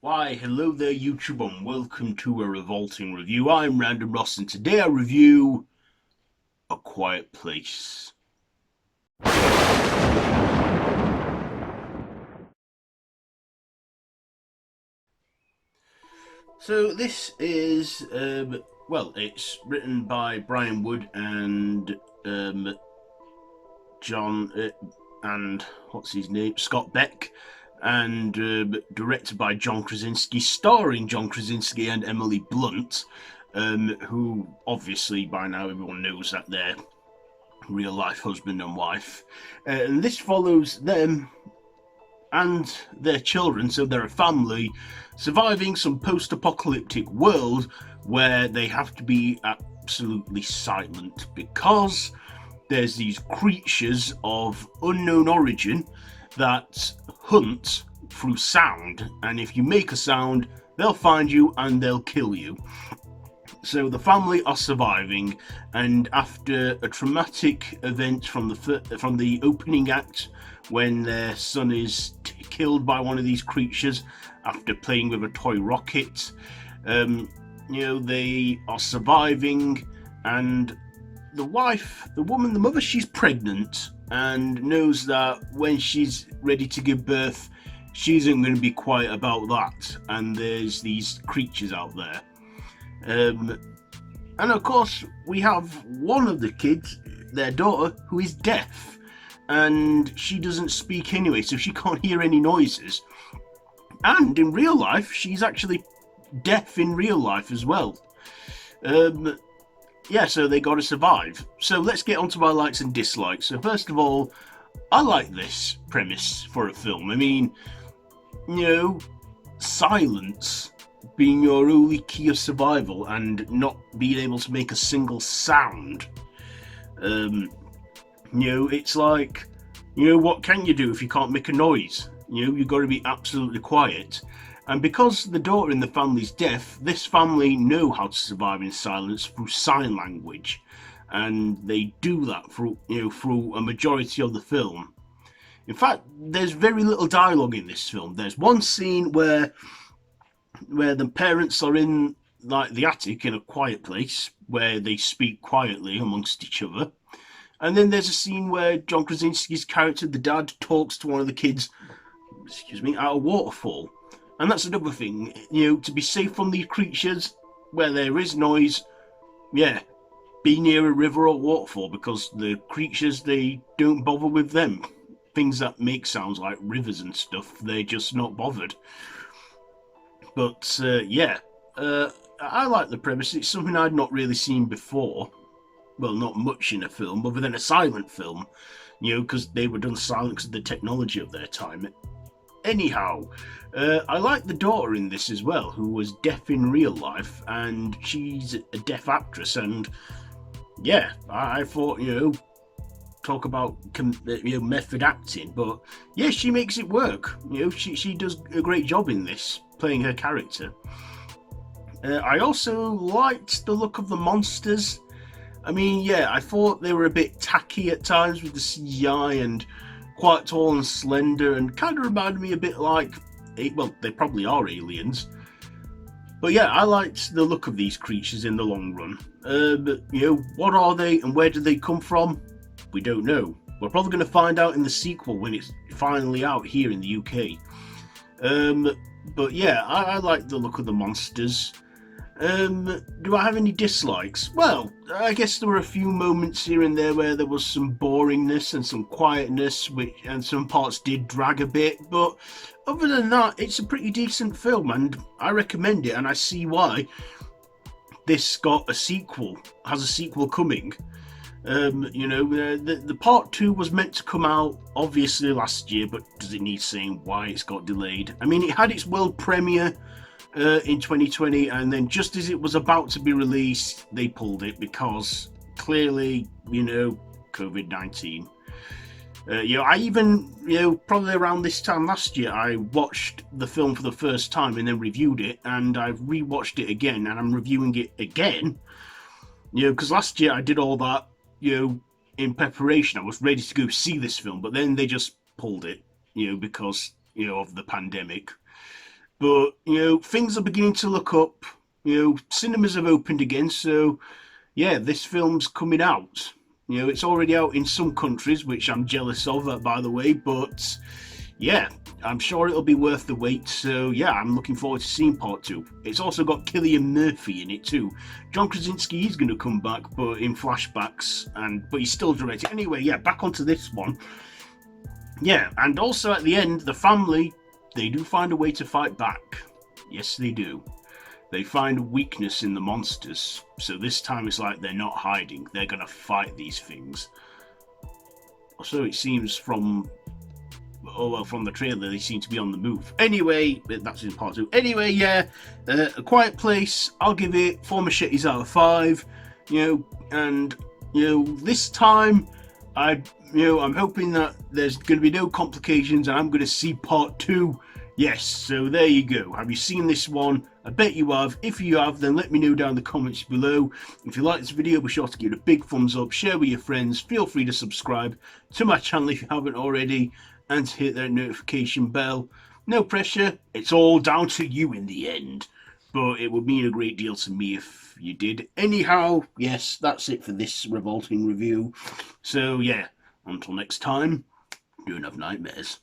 Why, hello there, YouTube, and welcome to a Revolting review. I'm Random Ross, and today I review A Quiet Place. So this is, it's written by Brian Wood and John and what's his name, Scott Beck, and directed by John Krasinski, starring John Krasinski and Emily Blunt, who obviously by now everyone knows that they're real life husband and wife. And this follows them and their children, so they're a family surviving some post-apocalyptic world where they have to be absolutely silent because there's these creatures of unknown origin that hunt through sound, and if you make a sound, they'll find you and they'll kill you. So the family are surviving, and after a traumatic event from the opening act, when their son is killed by one of these creatures after playing with a toy rocket, they are surviving, and the mother, she's pregnant and knows that when she's ready to give birth, she isn't going to be quiet about that. And there's these creatures out there. And of course, we have one of the kids, their daughter, who is deaf. And she doesn't speak anyway, so she can't hear any noises. And in real life, she's actually deaf in real life as well. So they got to survive. So let's get on to my likes and dislikes. So first of all, I like this premise for a film. I mean, silence being your only key of survival and not being able to make a single sound. It's like, what can you do if you can't make a noise? You've got to be absolutely quiet. And because the daughter in the family's deaf, this family know how to survive in silence through sign language, and they do that through a majority of the film. In fact, there's very little dialogue in this film. There's one scene where the parents are in like the attic in a quiet place where they speak quietly amongst each other, and then there's a scene where John Krasinski's character, the dad, talks to one of the kids, at a waterfall. And that's another thing, to be safe from these creatures where there is noise, be near a river or waterfall, because the creatures, they don't bother with them. Things that make sounds like rivers and stuff, they're just not bothered. But, I like the premise. It's something I'd not really seen before. Well, not much in a film, other than a silent film, because they were done silent because of the technology of their time. Anyhow, I like the daughter in this as well, who was deaf in real life, and she's a deaf actress, and I thought, talk about method acting, but she makes it work. She does a great job in this, playing her character. I also liked the look of the monsters. I mean, I thought they were a bit tacky at times with the CGI and quite tall and slender, and kind of reminded me a bit like, well, they probably are aliens. But I liked the look of these creatures in the long run. But what are they and where did they come from? We don't know. We're probably going to find out in the sequel when it's finally out here in the UK. I like the look of the monsters. Do I have any dislikes? Well, I guess there were a few moments here and there where there was some boringness and some quietness, and some parts did drag a bit, but other than that, it's a pretty decent film, and I recommend it, and I see why this has a sequel coming. The part 2 was meant to come out obviously last year, but does it need saying why it's got delayed? I mean, it had its world premiere in 2020, and then just as it was about to be released, they pulled it because clearly, COVID-19. I even, probably around this time last year, I watched the film for the first time and then reviewed it, and I've rewatched it again, and I'm reviewing it again, because last year I did all that, in preparation. I was ready to go see this film, but then they just pulled it, because, of the pandemic. But, things are beginning to look up. Cinemas have opened again, so yeah, this film's coming out. It's already out in some countries, which I'm jealous of, by the way, but yeah, I'm sure it'll be worth the wait. So yeah, I'm looking forward to seeing part two. It's also got Cillian Murphy in it too. John Krasinski is going to come back, but in flashbacks, but he's still directing. Anyway, yeah, back onto this one. Yeah, and also at the end, the family, they do find a way to fight back. Yes, they do. They find weakness in the monsters. So this time it's like they're not hiding. They're going to fight these things. So it seems from the trailer, they seem to be on the move. Anyway, that's in part two. Anyway, yeah, A Quiet Place, I'll give it 4 machetes out of 5. And this time, I'm hoping that there's going to be no complications, and I'm going to see part 2. Yes, so there you go. Have you seen this one? I bet you have. If you have, then let me know down in the comments below. If you like this video, be sure to give it a big thumbs up, share with your friends, feel free to subscribe to my channel if you haven't already, and to hit that notification bell. No pressure, it's all down to you in the end, but it would mean a great deal to me if you did. Anyhow, yes, that's it for this Revolting review. So yeah, until next time, don't have nightmares.